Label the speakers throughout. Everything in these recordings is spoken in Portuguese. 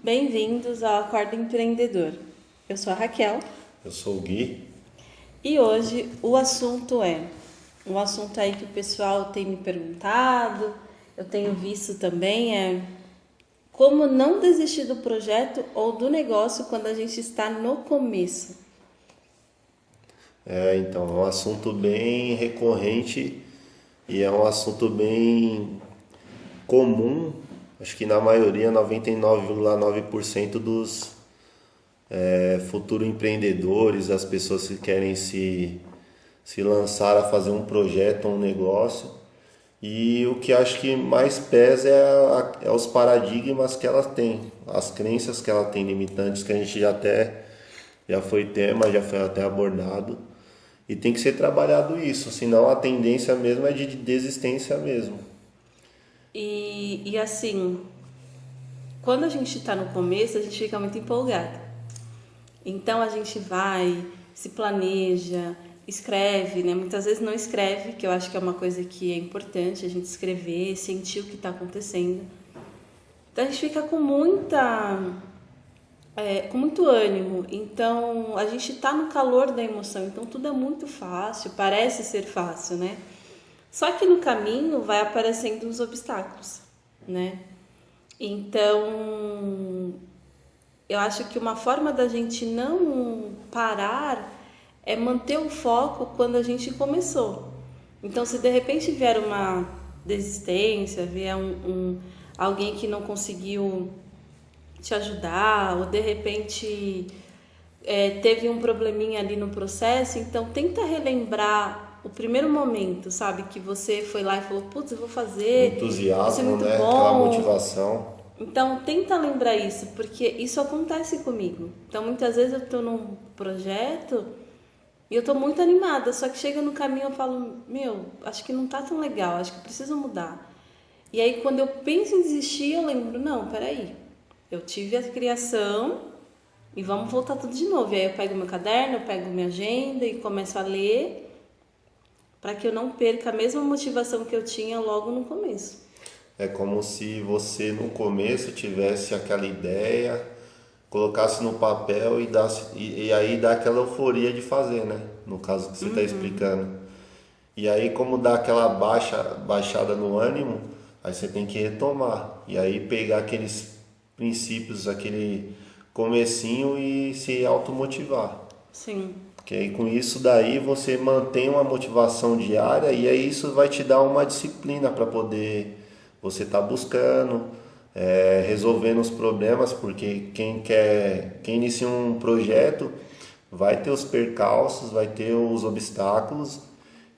Speaker 1: Bem-vindos ao Acordo Empreendedor. Eu sou a Raquel
Speaker 2: Eu sou o Gui.
Speaker 1: e hoje o assunto é um assunto aí que o pessoal tem me perguntado, eu tenho visto também, como não desistir do projeto ou do negócio quando a gente está no começo.
Speaker 2: Então, é um assunto bem recorrente e é um assunto bem comum. Acho que na maioria, 99,9% dos futuros empreendedores, as pessoas que querem se lançar a fazer um projeto, um negócio. E o que acho que mais pesa é os paradigmas que ela tem, as crenças que ela tem limitantes, que a gente já foi tema, já foi até abordado. E tem que ser trabalhado isso, senão a tendência mesmo é de desistência mesmo.
Speaker 1: E assim, quando a gente está no começo, a gente fica muito empolgado. Então a gente vai, se planeja, escreve, né? Muitas vezes não escreve, que eu acho que é uma coisa que é importante, a gente escrever, sentir o que está acontecendo. Então a gente fica com muito ânimo. Então a gente está no calor da emoção, então tudo é muito fácil, parece ser fácil, né? Só que no caminho vai aparecendo os obstáculos, né? Então, eu acho que uma forma da gente não parar é manter o foco quando a gente começou. Então, se de repente vier uma desistência, vier alguém que não conseguiu te ajudar, ou de repente teve um probleminha ali no processo, então tenta relembrar o primeiro momento, sabe? Que você foi lá e falou, putz, eu vou fazer, vai ser
Speaker 2: Entusiasmo,
Speaker 1: muito
Speaker 2: né? Aquela
Speaker 1: bom.
Speaker 2: motivação.
Speaker 1: Então, tenta lembrar isso, porque isso acontece comigo. Então, muitas vezes eu tô num projeto e eu tô muito animada, só que chega no caminho eu falo, meu, acho que não tá tão legal, acho que eu preciso mudar. E aí, quando eu penso em desistir, eu lembro, não, peraí, eu tive a criação e vamos voltar tudo de novo. E aí eu pego meu caderno, eu pego minha agenda e começo a ler para que eu não perca a mesma motivação que eu tinha logo no começo.
Speaker 2: É como se você no começo tivesse aquela ideia, colocasse no papel e aí dá aquela euforia de fazer, né? No caso que você está explicando. E aí, como dá aquela baixada no ânimo, aí você tem que retomar. E aí pegar aqueles princípios, aquele comecinho e se automotivar.
Speaker 1: Sim,
Speaker 2: Porque aí com isso daí você mantém uma motivação diária e aí isso vai te dar uma disciplina para poder você estar buscando, resolvendo os problemas, porque quem inicia um projeto vai ter os percalços, vai ter os obstáculos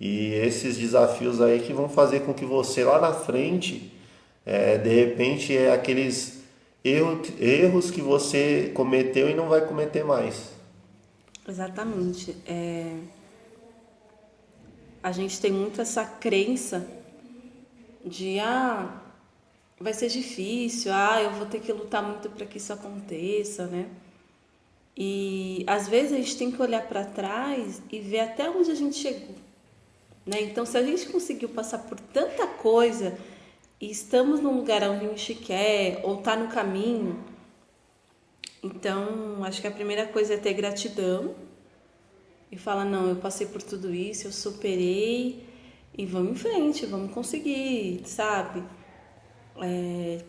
Speaker 2: e esses desafios aí que vão fazer com que você lá na frente, de repente, aqueles erros que você cometeu e não vai cometer mais.
Speaker 1: exatamente. A gente tem muito essa crença de vai ser difícil, eu vou ter que lutar muito para que isso aconteça, né? E às vezes a gente tem que olhar para trás e ver até onde a gente chegou, né? Então, se a gente conseguiu passar por tanta coisa e estamos num lugar onde a gente quer ou está no caminho, então acho que a primeira coisa é ter gratidão e falar, não, eu passei por tudo isso, eu superei e vamos em frente, vamos conseguir, sabe?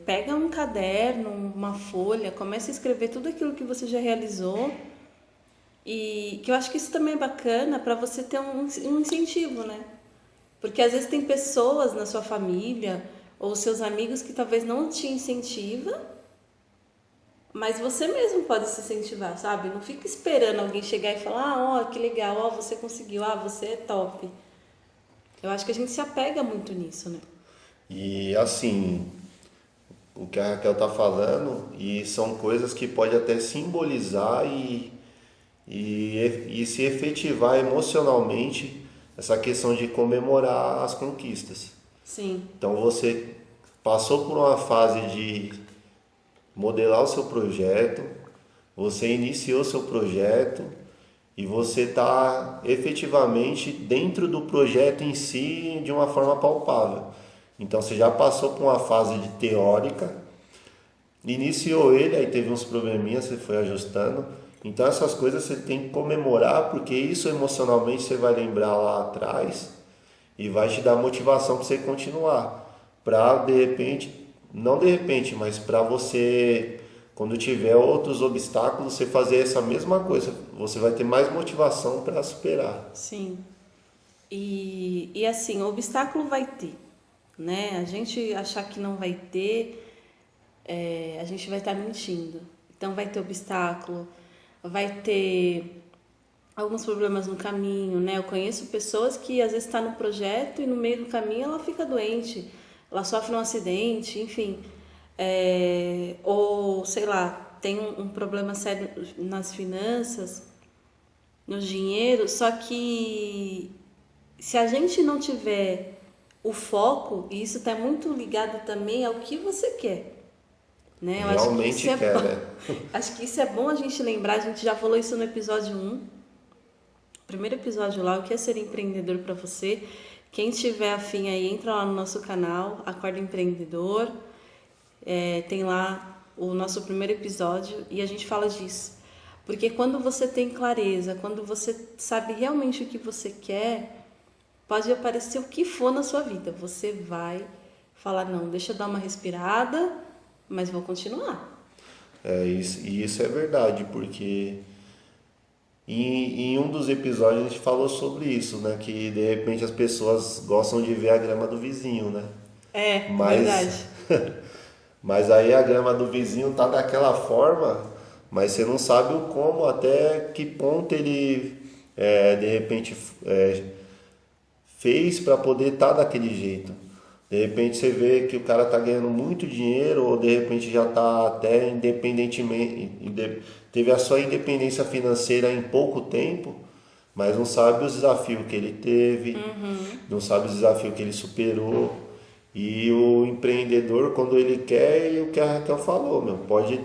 Speaker 1: Pega um caderno, uma folha, começa a escrever tudo aquilo que você já realizou e que eu acho que isso também é bacana para você ter um incentivo, né? Porque às vezes tem pessoas na sua família ou seus amigos que talvez não te incentivam, mas você mesmo pode se incentivar, sabe? Não fica esperando alguém chegar e falar, ó, que legal, ó, você conseguiu, você é top. Eu acho que a gente se apega muito nisso, né?
Speaker 2: E assim, o que a Raquel tá falando, e são coisas que pode até simbolizar e se efetivar emocionalmente essa questão de comemorar as conquistas.
Speaker 1: Sim,
Speaker 2: Então você passou por uma fase de modelar o seu projeto, você iniciou seu projeto e você está efetivamente dentro do projeto em si de uma forma palpável. Então você já passou por uma fase de teórica, iniciou ele, aí teve uns probleminhas, você foi ajustando. Então essas coisas você tem que comemorar, porque isso emocionalmente você vai lembrar lá atrás e vai te dar motivação para você continuar. Para de repente, não de repente, mas para você, quando tiver outros obstáculos, você fazer essa mesma coisa. Você vai ter mais motivação para superar.
Speaker 1: Sim. E assim, o obstáculo vai ter, né? A gente achar que não vai ter, a gente vai estar mentindo. Então vai ter obstáculo, vai ter alguns problemas no caminho, né? Eu conheço pessoas que às vezes estão no projeto e no meio do caminho ela fica doente, ela sofre um acidente, enfim. Ou, sei lá, tem um problema sério nas finanças, no dinheiro, só que se a gente não tiver o foco, e isso está muito ligado também ao que você quer, né? Eu
Speaker 2: Realmente
Speaker 1: acho que
Speaker 2: quer,
Speaker 1: bom.
Speaker 2: né?
Speaker 1: Acho que isso é bom a gente lembrar, a gente já falou isso no episódio 1, primeiro episódio lá, o que é ser empreendedor para você. Quem tiver afim aí, entra lá no nosso canal, Acorda Empreendedor, tem lá o nosso primeiro episódio e a gente fala disso. Porque quando você tem clareza, quando você sabe realmente o que você quer, pode aparecer o que for na sua vida, você vai falar, não, deixa eu dar uma respirada, mas vou continuar.
Speaker 2: Isso é verdade, porque em um dos episódios a gente falou sobre isso, né? Que de repente as pessoas gostam de ver a grama do vizinho, né?
Speaker 1: Verdade.
Speaker 2: Mas aí a grama do vizinho tá daquela forma, mas você não sabe o como, até que ponto ele de repente fez para poder estar daquele jeito. De repente você vê que o cara tá ganhando muito dinheiro, ou de repente já tá até independentemente, teve a sua independência financeira em pouco tempo, mas não sabe os desafios que ele teve, não sabe os desafios que ele superou. E o empreendedor, quando ele quer, e o que a Raquel falou, pode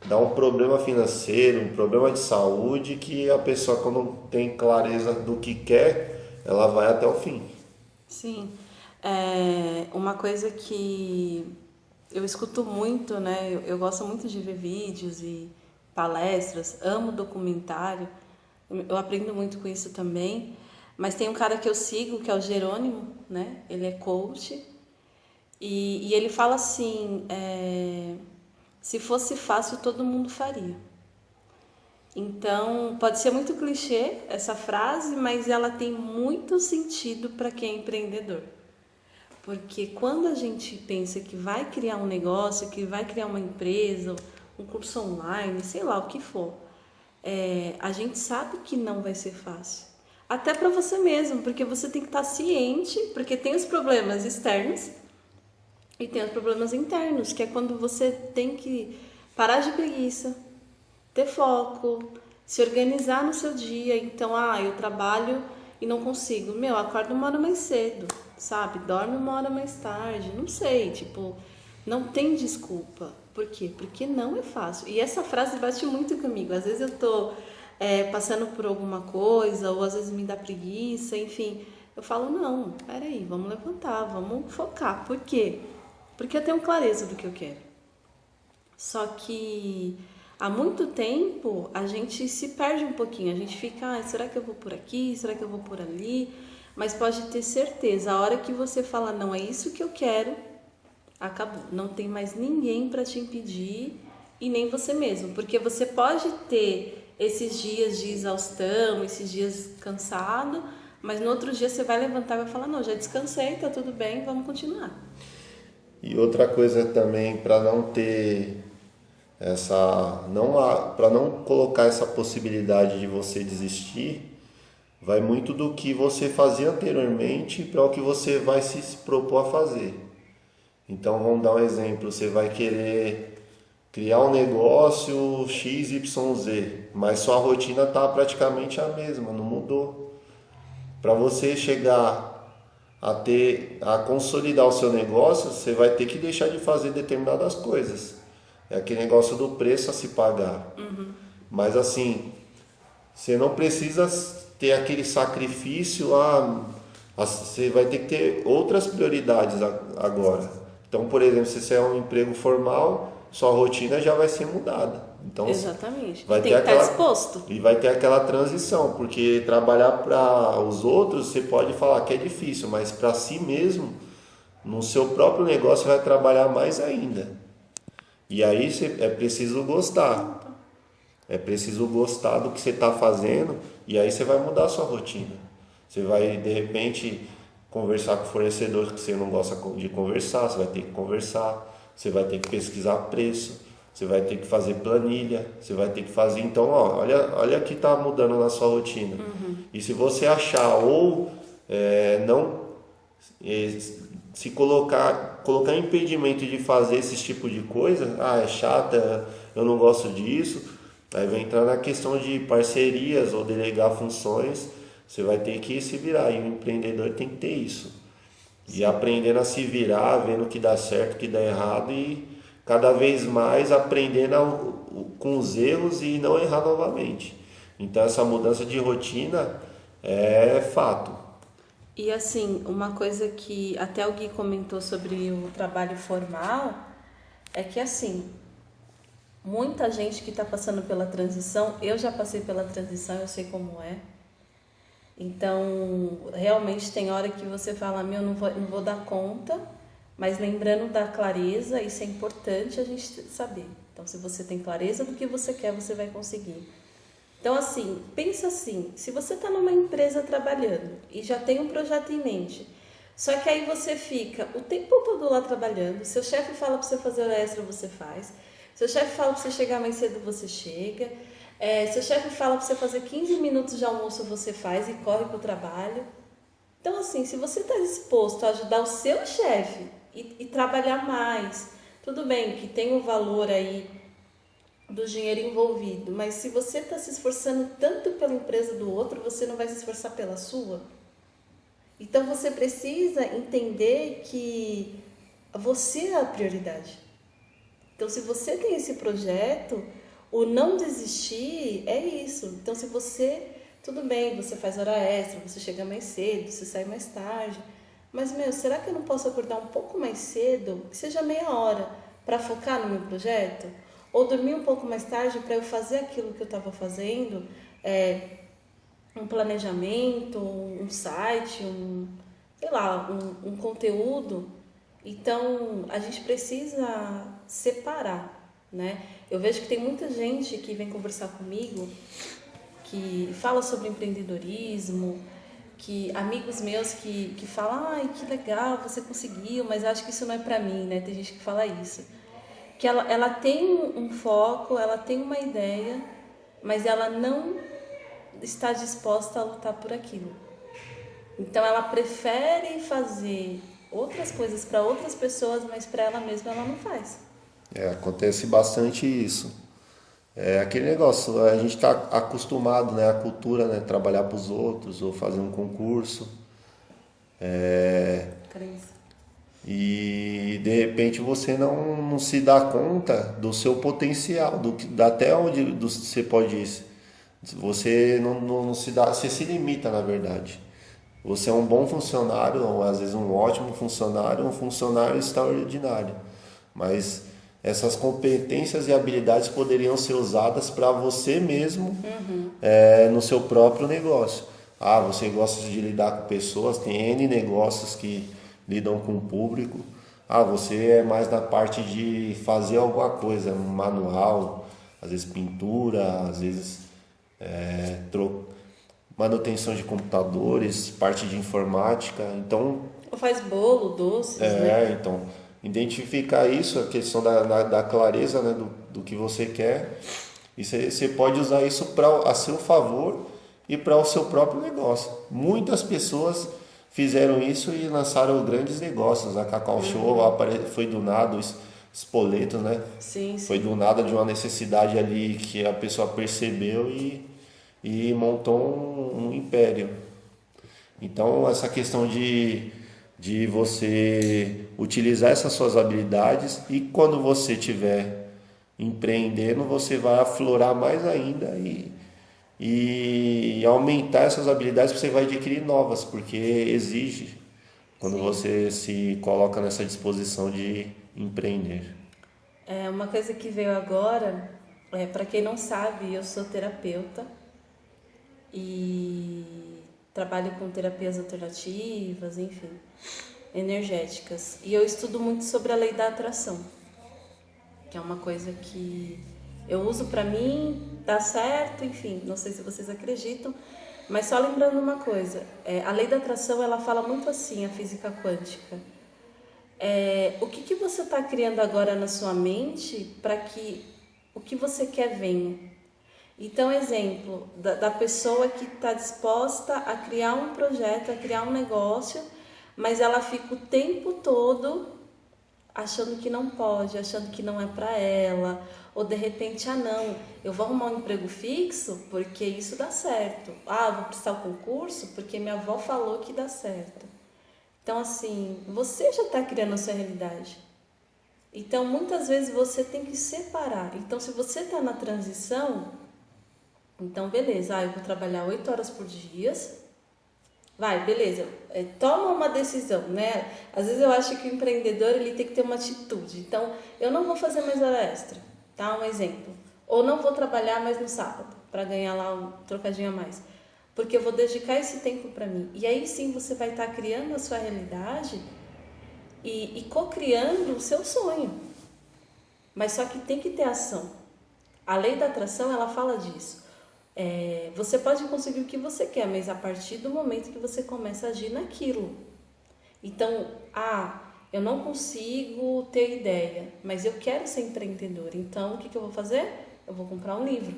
Speaker 2: dar um problema financeiro, um problema de saúde, que a pessoa, quando tem clareza do que quer, ela vai até o fim.
Speaker 1: Sim. Uma coisa que eu escuto muito, né? Eu gosto muito de ver vídeos e palestras, amo documentário, eu aprendo muito com isso também. Mas tem um cara que eu sigo, que é o Jerônimo, né? Ele é coach e ele fala assim: se fosse fácil, todo mundo faria. Então, pode ser muito clichê essa frase, mas ela tem muito sentido para quem é empreendedor. Porque quando a gente pensa que vai criar um negócio, que vai criar uma empresa, um curso online, sei lá o que for, a gente sabe que não vai ser fácil. Até para você mesmo, porque você tem que estar ciente, porque tem os problemas externos e tem os problemas internos, que é quando você tem que parar de preguiça, ter foco, se organizar no seu dia. Então, eu trabalho e não consigo. Acordo uma hora mais cedo, sabe? Dorme uma hora mais tarde, não sei, não tem desculpa. Por quê? Porque não é fácil. E essa frase bate muito comigo. Às vezes eu tô passando por alguma coisa, ou às vezes me dá preguiça, enfim. Eu falo, não, peraí, vamos levantar, vamos focar. Por quê? Porque eu tenho clareza do que eu quero. Só que há muito tempo a gente se perde um pouquinho. A gente fica, será que eu vou por aqui? Será que eu vou por ali? Mas pode ter certeza, a hora que você fala, não, é isso que eu quero, acabou. Não tem mais ninguém para te impedir e nem você mesmo. Porque você pode ter esses dias de exaustão, esses dias cansado, mas no outro dia você vai levantar e vai falar, não, já descansei, tá tudo bem, vamos continuar.
Speaker 2: E outra coisa também, para não ter para não colocar essa possibilidade de você desistir, vai muito do que você fazia anteriormente para o que você vai se propor a fazer. Então vamos dar um exemplo, você vai querer criar um negócio XYZ, mas sua rotina está praticamente a mesma, não mudou. Para você chegar a consolidar o seu negócio, você vai ter que deixar de fazer determinadas coisas. É aquele negócio do preço a se pagar. Mas assim, você não precisa ter aquele sacrifício, você vai ter que ter outras prioridades agora. Então, por exemplo, se você é um emprego formal, sua rotina já vai ser mudada. Então,
Speaker 1: Exatamente.
Speaker 2: vai
Speaker 1: Tem
Speaker 2: ter
Speaker 1: que estar disposto.
Speaker 2: e vai ter aquela transição, porque trabalhar para os outros você pode falar que é difícil, mas para si mesmo, no seu próprio negócio, você vai trabalhar mais ainda. E aí é preciso gostar. É preciso gostar do que você está fazendo e aí você vai mudar a sua rotina. Você vai, de repente, conversar com o fornecedor que você não gosta de conversar, você vai ter que conversar, você vai ter que pesquisar preço, você vai ter que fazer planilha, você vai ter que fazer... Então, ó, olha o que está mudando na sua rotina. E se você achar ou não se colocar impedimento de fazer esse tipo de coisa, é chata, eu não gosto disso, aí vai entrar na questão de parcerias ou delegar funções, você vai ter que se virar, e o empreendedor tem que ter isso. E aprendendo a se virar, vendo o que dá certo, o que dá errado e cada vez mais aprendendo com os erros e não errar novamente. Então essa mudança de rotina é fato.
Speaker 1: E assim, uma coisa que até o Gui comentou sobre o trabalho formal é que assim, muita gente que está passando pela transição, eu já passei pela transição, eu sei como é. Então, realmente tem hora que você fala, não vou dar conta, mas lembrando da clareza, isso é importante a gente saber. Então, se você tem clareza do que você quer, você vai conseguir. Então, assim, pensa assim, se você está numa empresa trabalhando e já tem um projeto em mente, só que aí você fica o tempo todo lá trabalhando, seu chefe fala para você fazer hora extra, você faz, seu chefe fala para você chegar mais cedo, você chega, seu chefe fala para você fazer 15 minutos de almoço, você faz e corre para o trabalho. Então, assim, se você está disposto a ajudar o seu chefe e trabalhar mais, tudo bem que tem o valor aí do dinheiro envolvido, mas se você está se esforçando tanto pela empresa do outro, você não vai se esforçar pela sua? Então você precisa entender que você é a prioridade. Então se você tem esse projeto, o não desistir é isso. Então se você, tudo bem, você faz hora extra, você chega mais cedo, você sai mais tarde, mas será que eu não posso acordar um pouco mais cedo, que seja meia hora, para focar no meu projeto? Ou dormir um pouco mais tarde para eu fazer aquilo que eu estava fazendo, um planejamento, um site, um conteúdo. Então, a gente precisa separar, né? Eu vejo que tem muita gente que vem conversar comigo, que fala sobre empreendedorismo, que amigos meus que falam, ai, que legal, você conseguiu, mas acho que isso não é para mim, né? Tem gente que fala isso. Que ela tem um foco, ela tem uma ideia, mas ela não está disposta a lutar por aquilo. Então ela prefere fazer outras coisas para outras pessoas, mas para ela mesma ela não faz.
Speaker 2: Acontece bastante isso. É aquele negócio, a gente está acostumado, né, a cultura, né, trabalhar para os outros ou fazer um concurso.
Speaker 1: Crença.
Speaker 2: E de repente você não se dá conta do seu potencial, até onde você pode ir. Você não se dá, você se limita na verdade. Você é um bom funcionário, ou às vezes um ótimo funcionário, um funcionário extraordinário. Mas essas competências e habilidades poderiam ser usadas para você mesmo, no seu próprio negócio. Você gosta de lidar com pessoas, tem N negócios que lidam com o público. Você é mais na parte de fazer alguma coisa, um manual, às vezes pintura, às vezes manutenção de computadores, parte de informática. Então,
Speaker 1: Ou faz bolo, doces, né?
Speaker 2: então, identificar isso, a questão da clareza, né, do que você quer, e você pode usar isso a seu favor e para o seu próprio negócio. Muitas pessoas fizeram isso e lançaram grandes negócios. A Cacau Show foi do nada, o Spoleto, né?
Speaker 1: Sim.
Speaker 2: Foi do nada, de uma necessidade ali que a pessoa percebeu e montou um império. Então, essa questão de você utilizar essas suas habilidades, e quando você estiver empreendendo, você vai aflorar mais ainda e aumentar essas habilidades, você vai adquirir novas, porque exige quando você se coloca nessa disposição de empreender.
Speaker 1: Uma coisa que veio agora, para quem não sabe, eu sou terapeuta e trabalho com terapias alternativas, enfim, energéticas. E eu estudo muito sobre a lei da atração, que é uma coisa que eu uso para mim, dá certo, enfim, não sei se vocês acreditam, mas só lembrando uma coisa, a lei da atração, ela fala muito assim, a física quântica. O que você está criando agora na sua mente para que o que você quer venha? Então, exemplo da pessoa que está disposta a criar um projeto, a criar um negócio, mas ela fica o tempo todo achando que não pode, achando que não é para ela, ou de repente, não, eu vou arrumar um emprego fixo porque isso dá certo. Vou prestar o concurso porque minha avó falou que dá certo. Então, assim, você já está criando a sua realidade. Então, muitas vezes você tem que separar. Então, se você está na transição, então, beleza, eu vou trabalhar 8 horas por dia. Vai, beleza, toma uma decisão, né? Às vezes eu acho que o empreendedor, ele tem que ter uma atitude. Então, eu não vou fazer mais hora extra, tá? Um exemplo. Ou não vou trabalhar mais no sábado, para ganhar lá um trocadinho a mais. Porque eu vou dedicar esse tempo para mim. E aí sim você vai estar criando a sua realidade e co-criando o seu sonho. Mas só que tem que ter ação. A lei da atração, ela fala disso. Você pode conseguir o que você quer, mas a partir do momento que você começa a agir naquilo. Então, eu não consigo ter ideia, mas eu quero ser empreendedor. Então, o que eu vou fazer? Eu vou comprar um livro.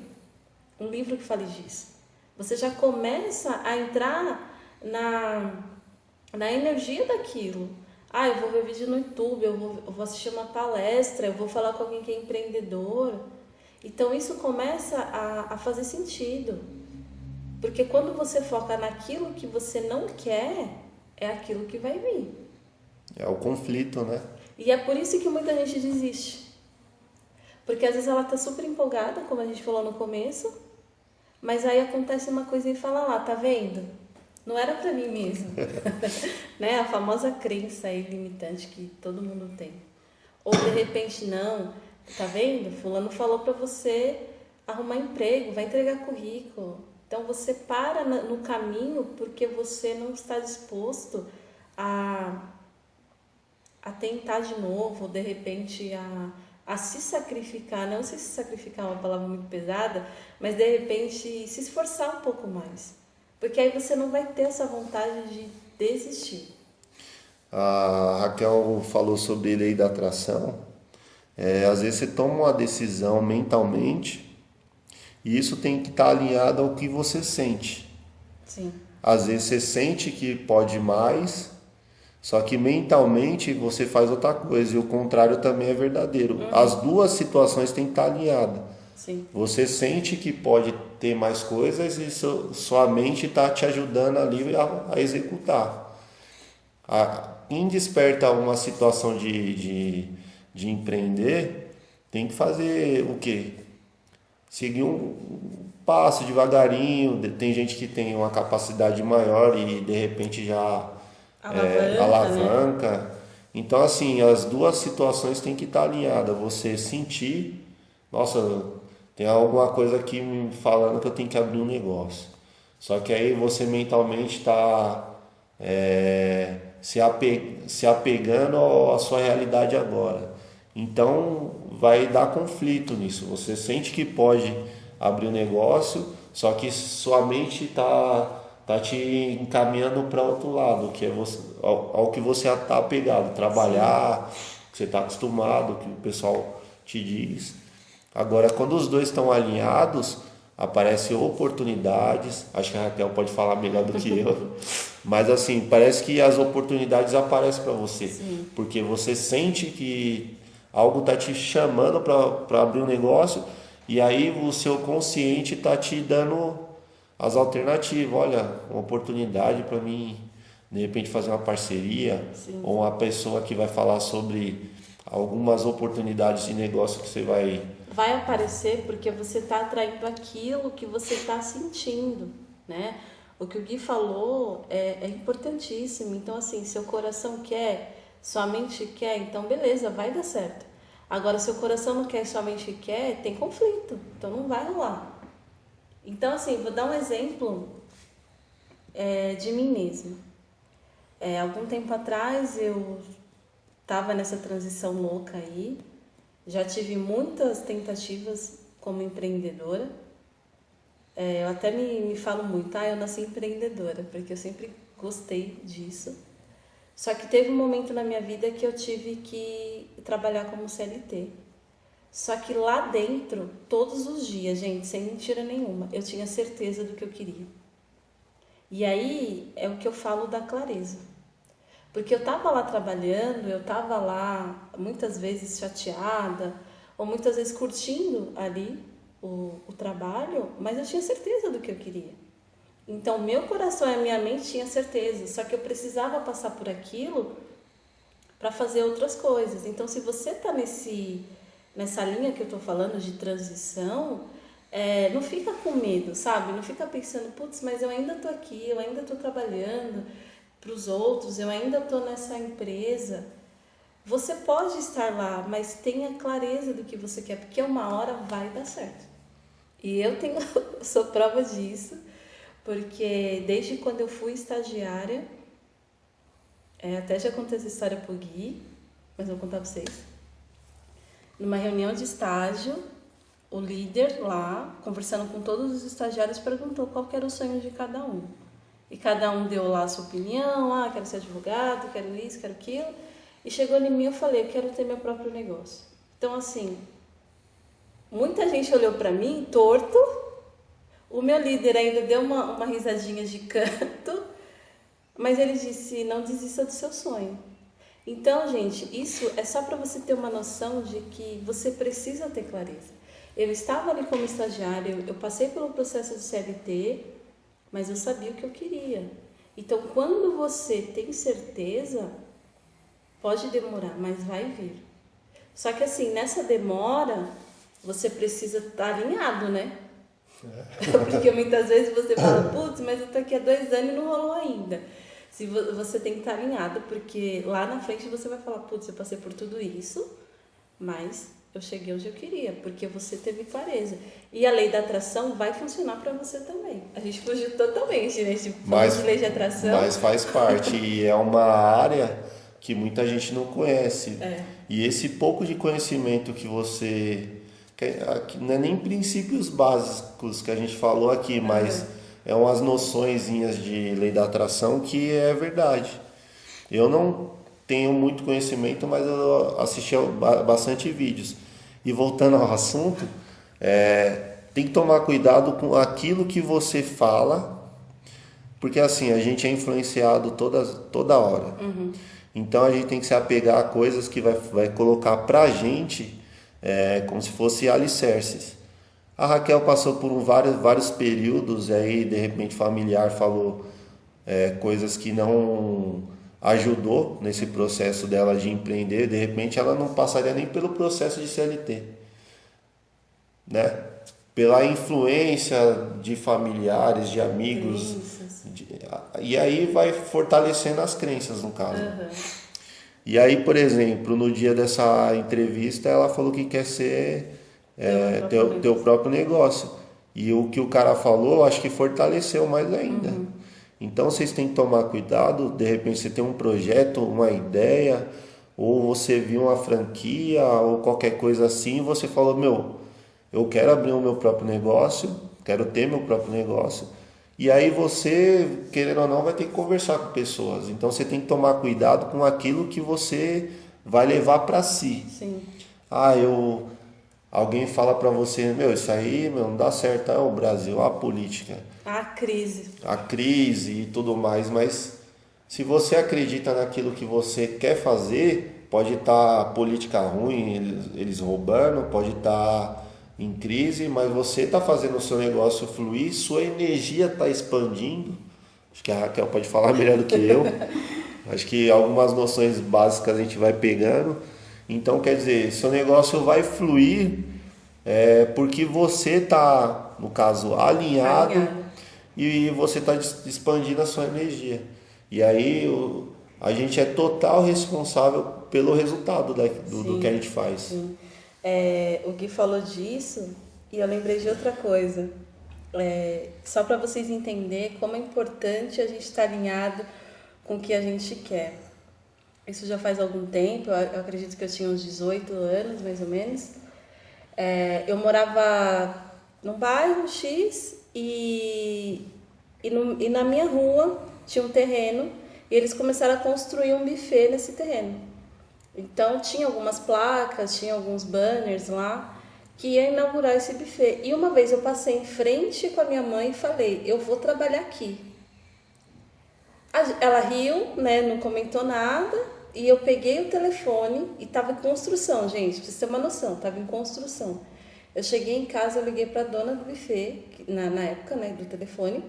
Speaker 1: Um livro que fale disso. Você já começa a entrar na energia daquilo. Eu vou ver vídeo no YouTube, eu vou assistir uma palestra, eu vou falar com alguém que é empreendedor. Então isso começa a fazer sentido. Porque quando você foca naquilo que você não quer, é aquilo que vai vir.
Speaker 2: É o conflito, né?
Speaker 1: E é por isso que muita gente desiste. Porque às vezes ela está super empolgada, como a gente falou no começo, mas aí acontece uma coisa e fala lá, tá vendo? Não era pra mim mesmo. Né? A famosa crença aí limitante que todo mundo tem. Ou de repente, não, tá vendo? Fulano falou pra você arrumar emprego, vai entregar currículo. Então você para no caminho porque você não está disposto a tentar de novo, ou de repente a se sacrificar, não sei se sacrificar é uma palavra muito pesada, mas de repente se esforçar um pouco mais. Porque aí você não vai ter essa vontade de desistir.
Speaker 2: A Raquel falou sobre lei da atração. Às vezes você toma uma decisão mentalmente e isso tem que estar alinhado ao que você sente.
Speaker 1: Sim.
Speaker 2: Às vezes você sente que pode mais, só que mentalmente você faz outra coisa e o contrário também é verdadeiro. As duas situações têm que estar alinhadas.
Speaker 1: Sim.
Speaker 2: Você sente que pode ter mais coisas e sua mente está te ajudando ali a executar. Quem desperta uma situação de empreender tem que fazer o quê? Seguir um passo devagarinho. Tem gente que tem uma capacidade maior e de repente já alavanca. Né? Então assim, as duas situações têm que estar alinhadas. Você sentir, nossa, tem alguma coisa aqui me falando que eu tenho que abrir um negócio. Só que aí você mentalmente está se apegando à sua realidade agora. Então vai dar conflito nisso. Você sente que pode abrir um negócio, só que sua mente está te encaminhando para outro lado, que é ao que você está apegado, trabalhar, que você está acostumado, que o pessoal te diz. Agora, quando os dois estão alinhados, aparecem oportunidades. Acho que a Raquel pode falar melhor do que eu. Mas assim, parece que as oportunidades aparecem para você.
Speaker 1: Sim.
Speaker 2: Porque você sente que algo está te chamando para abrir um negócio. E aí o seu consciente está te dando as alternativas. Olha, uma oportunidade para mim, de repente, fazer uma parceria.
Speaker 1: Sim.
Speaker 2: Ou uma pessoa que vai falar sobre algumas oportunidades de negócio que você
Speaker 1: vai aparecer porque você está atraindo aquilo que você está sentindo, né? O que o Gui falou é importantíssimo. Então, assim, seu coração quer, sua mente quer, então beleza, vai dar certo. Agora, se o coração não quer, sua mente quer, tem conflito. Então, não vai rolar. Então, assim, vou dar um exemplo de mim mesma. Algum tempo atrás, eu estava nessa transição louca aí. Já tive muitas tentativas como empreendedora. Eu até me falo muito, eu nasci empreendedora, porque eu sempre gostei disso. Só que teve um momento na minha vida que eu tive que trabalhar como CLT. Só que lá dentro, todos os dias, gente, sem mentira nenhuma, eu tinha certeza do que eu queria. E aí é o que eu falo da clareza. Porque eu estava lá trabalhando, eu estava lá muitas vezes chateada, ou muitas vezes curtindo ali o trabalho, mas eu tinha certeza do que eu queria. Então, meu coração e a minha mente tinham certeza, só que eu precisava passar por aquilo para fazer outras coisas. Então, se você está nessa linha que eu estou falando de transição, não fica com medo, sabe? Não fica pensando, putz, mas eu ainda estou aqui, eu ainda estou trabalhando para os outros, eu ainda estou nessa empresa. Você pode estar lá, mas tenha clareza do que você quer, porque uma hora vai dar certo. E eu sou prova disso, porque desde quando eu fui estagiária, até já contei essa história pro Gui, mas eu vou contar pra vocês. Numa reunião de estágio, o líder lá, conversando com todos os estagiários, perguntou qual que era o sonho de cada um. E cada um deu lá a sua opinião, quero ser advogado, quero isso, quero aquilo. E chegou em mim e eu falei, eu quero ter meu próprio negócio. Então, assim, muita gente olhou pra mim torto, o meu líder ainda deu uma risadinha de canto, mas ele disse, não desista do seu sonho. Então, gente, isso é só para você ter uma noção de que você precisa ter clareza. Eu estava ali como estagiária, eu passei pelo processo de CLT, mas eu sabia o que eu queria. Então, quando você tem certeza, pode demorar, mas vai vir. Só que assim, nessa demora, você precisa estar alinhado, né? Porque muitas vezes você fala, putz, mas eu tô aqui há 2 anos e não rolou ainda. Se você tem que estar alinhado, porque lá na frente você vai falar, putz, eu passei por tudo isso, mas eu cheguei onde eu queria, porque você teve clareza. E a lei da atração vai funcionar para você também. A gente fugiu totalmente, né? Mas de lei de atração.
Speaker 2: Mas faz parte e é uma área que muita gente não conhece. E esse pouco de conhecimento que você... não é nem princípios básicos que a gente falou aqui, mas é umas noçõezinhas de lei da atração que é verdade. Eu não tenho muito conhecimento, mas eu assisti bastante vídeos. E voltando ao assunto, tem que tomar cuidado com aquilo que você fala, porque assim, a gente é influenciado toda hora. Então a gente tem que se apegar a coisas que vai colocar pra gente como se fosse alicerces. A Raquel passou por vários períodos, aí de repente familiar falou coisas que não ajudou nesse processo dela de empreender, de repente ela não passaria nem pelo processo de CLT, né? Pela influência de familiares, de amigos, e aí vai fortalecendo as crenças no caso. E aí, por exemplo, no dia dessa entrevista, ela falou que quer ser ter o próprio negócio. E o que o cara falou, acho que fortaleceu mais ainda. Então, vocês têm que tomar cuidado. De repente, você tem um projeto, uma ideia, ou você viu uma franquia, ou qualquer coisa assim, e você falou, eu quero abrir o meu próprio negócio, quero ter meu próprio negócio. E aí você, querendo ou não, vai ter que conversar com pessoas. Então você tem que tomar cuidado com aquilo que você vai levar para si.
Speaker 1: Sim.
Speaker 2: Alguém fala para você, isso aí não dá certo, o Brasil, a política.
Speaker 1: A crise.
Speaker 2: A crise e tudo mais, mas se você acredita naquilo que você quer fazer, pode estar a política ruim, eles roubando, pode estar em crise, mas você está fazendo o seu negócio fluir, sua energia está expandindo. Acho que a Raquel pode falar melhor do que eu. Acho que algumas noções básicas a gente vai pegando. Então, quer dizer, seu negócio vai fluir porque você está, no caso, alinhado. E você está expandindo a sua energia. E aí a gente é total responsável pelo resultado do que a gente faz.
Speaker 1: Sim. O Gui falou disso e eu lembrei de outra coisa. Só para vocês entenderem como é importante a gente estar alinhado com o que a gente quer. Isso já faz algum tempo, eu acredito que eu tinha uns 18 anos, mais ou menos. Eu morava num bairro X e na minha rua tinha um terreno e eles começaram a construir um buffet nesse terreno. Então tinha algumas placas, tinha alguns banners lá que ia inaugurar esse buffet. E uma vez eu passei em frente com a minha mãe e falei, eu vou trabalhar aqui. Ela riu, né, não comentou nada, e eu peguei o telefone e estava em construção, gente, pra vocês terem uma noção, estava em construção. Eu cheguei em casa, eu liguei para a dona do buffet, na época, né, do telefone,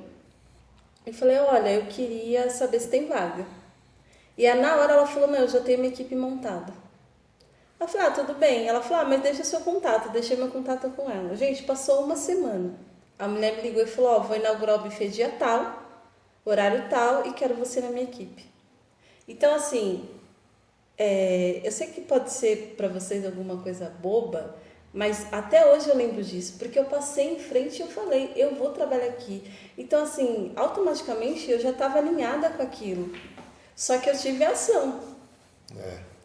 Speaker 1: e falei, olha, eu queria saber se tem vaga. E aí, na hora ela falou, não, eu já tenho minha equipe montada. Eu falei, tudo bem. Ela falou, mas deixa seu contato. Deixei meu contato com ela. Gente, passou uma semana. A mulher me ligou e falou, vou inaugurar o buffet dia tal, horário tal, e quero você na minha equipe. Então, assim, eu sei que pode ser para vocês alguma coisa boba, mas até hoje eu lembro disso, porque eu passei em frente e eu falei, eu vou trabalhar aqui. Então, assim, automaticamente eu já estava alinhada com aquilo. Só que eu tive ação.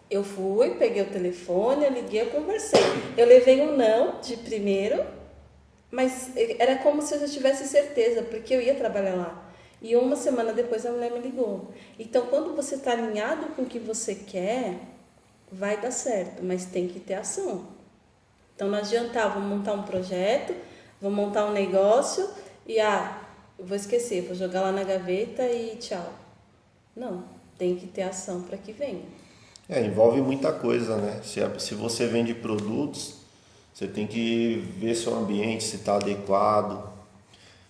Speaker 1: Eu fui, peguei o telefone, eu liguei, eu conversei. Eu levei um não de primeiro, mas era como se eu já tivesse certeza, porque eu ia trabalhar lá. E uma semana depois a mulher me ligou. Então, quando você está alinhado com o que você quer, vai dar certo, mas tem que ter ação. Então, não adianta, vou montar um projeto, vou montar um negócio e, vou esquecer, vou jogar lá na gaveta e tchau. Não, tem que ter ação para que venha.
Speaker 2: Envolve muita coisa, né? Se você vende produtos, você tem que ver seu ambiente, se está adequado.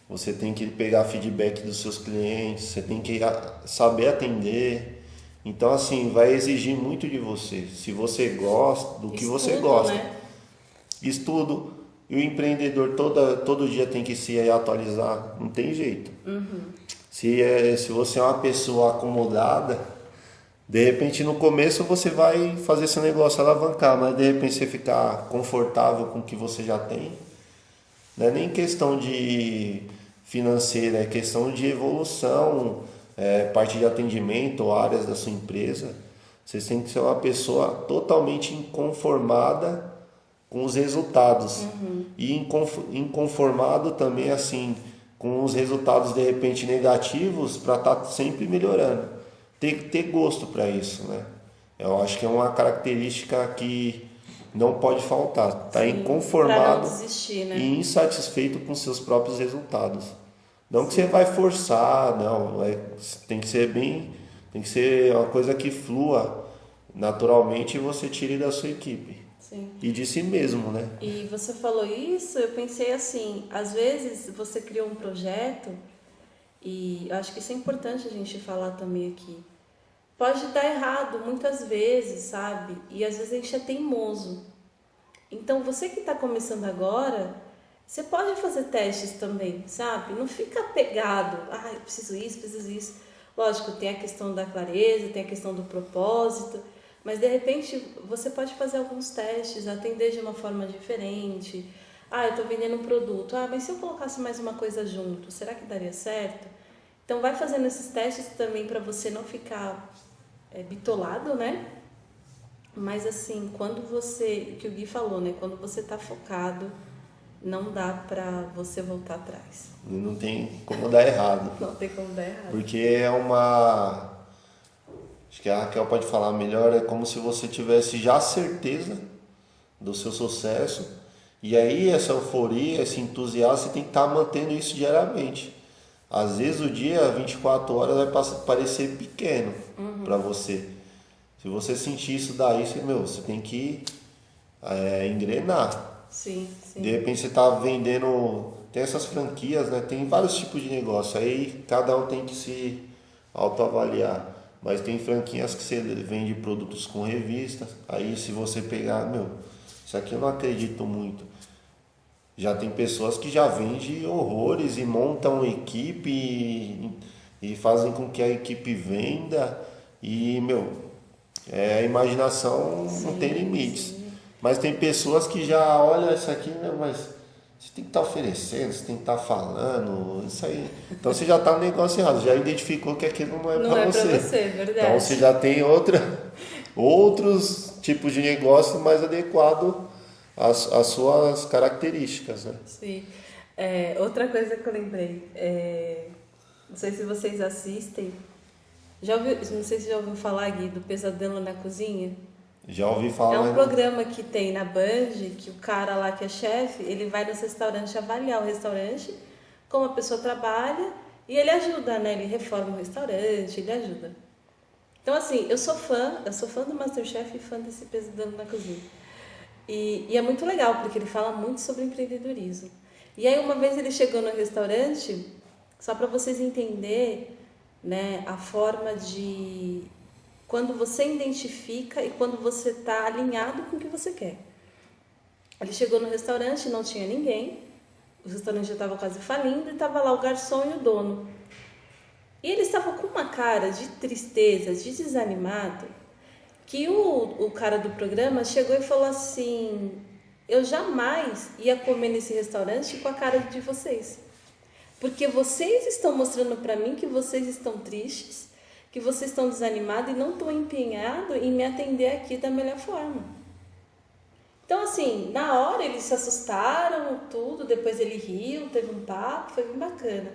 Speaker 2: Você tem que pegar feedback dos seus clientes, você tem que saber atender. Então, assim, vai exigir muito de você. Se você gosta do que você gosta.
Speaker 1: Né?
Speaker 2: Estudo. E o empreendedor todo dia tem que se atualizar. Não tem jeito. Se você é uma pessoa acomodada, de repente no começo você vai fazer seu negócio alavancar, mas de repente você ficar confortável com o que você já tem. Não é nem questão de financeira, é questão de evolução, parte de atendimento ou áreas da sua empresa. Vocês têm que ser uma pessoa totalmente inconformada com os resultados. E inconformado também, assim, com os resultados de repente negativos, para estar sempre melhorando. Tem que ter gosto para isso, né? Eu acho que é uma característica que não pode faltar. Tá inconformado
Speaker 1: desistir, né?
Speaker 2: E insatisfeito com seus próprios resultados. Não que você vai forçar, não. Tem que ser uma coisa que flua naturalmente e você tire da sua equipe.
Speaker 1: Sim.
Speaker 2: E de si mesmo, né?
Speaker 1: E você falou isso, eu pensei assim, às vezes você criou um projeto, e eu acho que isso é importante a gente falar também aqui. Pode dar errado muitas vezes, sabe? E às vezes a gente é teimoso. Então você que está começando agora, você pode fazer testes também, sabe? Não fica apegado, eu preciso isso. Lógico, tem a questão da clareza, tem a questão do propósito, mas de repente você pode fazer alguns testes, atender de uma forma diferente. Eu estou vendendo um produto, mas se eu colocasse mais uma coisa junto, será que daria certo? Então vai fazendo esses testes também para você não ficar bitolado, né? Mas assim, quando você, que o Gui falou, né? Quando você está focado, não dá para você voltar atrás.
Speaker 2: Não tem como dar errado.
Speaker 1: Não tem como dar errado.
Speaker 2: Porque acho que a Raquel pode falar melhor, é como se você tivesse já certeza do seu sucesso. E aí essa euforia, esse entusiasmo, você tem que estar mantendo isso diariamente. Às vezes o dia, 24 horas, vai parecer pequeno para você. Se você sentir isso daí, você tem que engrenar.
Speaker 1: Sim.
Speaker 2: De repente você está vendendo, tem essas franquias, né? Tem vários tipos de negócio, aí cada um tem que se autoavaliar. Mas tem franquias que você vende produtos com revistas, aí se você pegar, isso aqui eu não acredito muito. Já tem pessoas que já vendem horrores e montam equipe e fazem com que a equipe venda E, meu, a imaginação não tem limites.
Speaker 1: Sim.
Speaker 2: Mas tem pessoas que já olham isso aqui, né? Mas você tem que estar oferecendo, você tem que estar falando, isso aí. Então você já está no negócio errado, já identificou que aquilo não é
Speaker 1: Não
Speaker 2: para
Speaker 1: é
Speaker 2: você.
Speaker 1: pra você, verdade.
Speaker 2: Então você já tem outros tipos de negócio mais adequado às suas características, né?
Speaker 1: Sim. Outra coisa que eu lembrei, não sei se vocês assistem, não sei se já ouviu falar, Gui, do Pesadelo na Cozinha.
Speaker 2: Já ouvi falar.
Speaker 1: É um programa que tem na Band, que o cara lá que é chefe, ele vai nos restaurantes avaliar o restaurante, como a pessoa trabalha, e ele ajuda, né? Ele reforma o restaurante, ele ajuda. Então, assim, eu sou fã do MasterChef e fã desse Pesadelo na Cozinha. E é muito legal, porque ele fala muito sobre empreendedorismo. E aí, uma vez ele chegou no restaurante, só para vocês entenderem, né, a forma de quando você identifica e quando você está alinhado com o que você quer. Ele chegou no restaurante, não tinha ninguém, o restaurante já estava quase falindo e estava lá o garçom e o dono. E ele estava com uma cara de tristeza, de desanimado, que o cara do programa chegou e falou assim: eu jamais ia comer nesse restaurante com a cara de vocês. Porque vocês estão mostrando para mim que vocês estão tristes, que vocês estão desanimados e não estão empenhados em me atender aqui da melhor forma. Então, assim, na hora eles se assustaram, tudo, depois ele riu, teve um papo, foi bem bacana.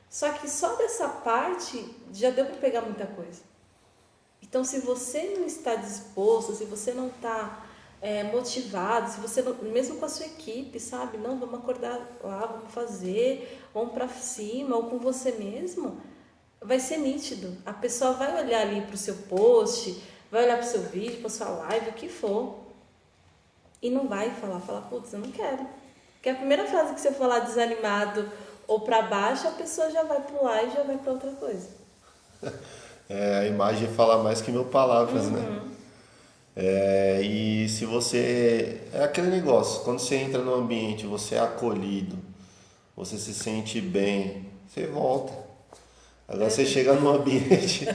Speaker 1: Só que só dessa parte já deu para pegar muita coisa. Então, se você não está disposto, se você não está motivado, se você não, mesmo com a sua equipe, sabe? Não, vamos acordar lá, vamos fazer, vamos para cima, ou com você mesmo, vai ser nítido. A pessoa vai olhar ali para o seu post, vai olhar para o seu vídeo, para a sua live, o que for, e não vai falar, putz, eu não quero. Porque a primeira frase que você falar desanimado ou para baixo, a pessoa já vai pular e já vai para outra coisa.
Speaker 2: A imagem fala mais que mil palavras, né? E se você... É aquele negócio, quando você entra no ambiente, você é acolhido, você se sente bem, você volta. Agora você chega num ambiente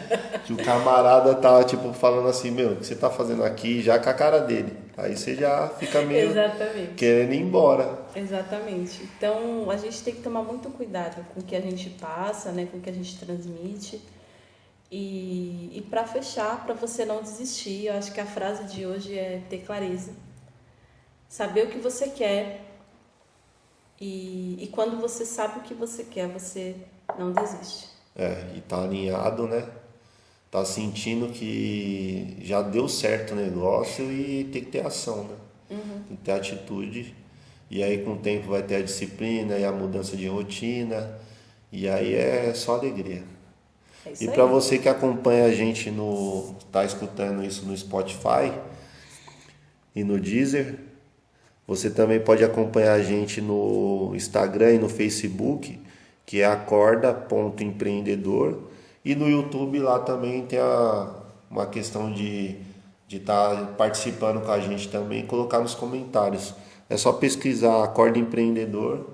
Speaker 2: que o camarada tá tipo falando assim, meu, o que você tá fazendo aqui, já com a cara dele. Aí você já fica meio
Speaker 1: Exatamente.
Speaker 2: querendo ir embora.
Speaker 1: Exatamente. Então a gente tem que tomar muito cuidado com o que a gente passa, né, com o que a gente transmite. E para fechar, para você não desistir, eu acho que a frase de hoje é ter clareza. Saber o que você quer. E quando você sabe o que você quer, você não desiste.
Speaker 2: E tá alinhado, né? Tá sentindo que já deu certo o negócio e tem que ter ação, né? Tem que ter atitude. E aí com o tempo vai ter a disciplina e a mudança de rotina. E aí é só alegria. E para você que acompanha a gente tá escutando isso no Spotify e no Deezer, você também pode acompanhar a gente no Instagram e no Facebook, que é acorda.empreendedor, e no YouTube lá também tem uma questão de estar participando com a gente também e colocar nos comentários. É só pesquisar Acorda Empreendedor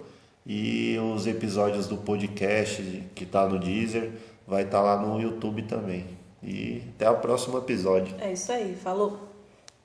Speaker 2: e os episódios do podcast que está no Deezer vai estar lá no YouTube também. E até o próximo episódio.
Speaker 1: É isso aí, falou!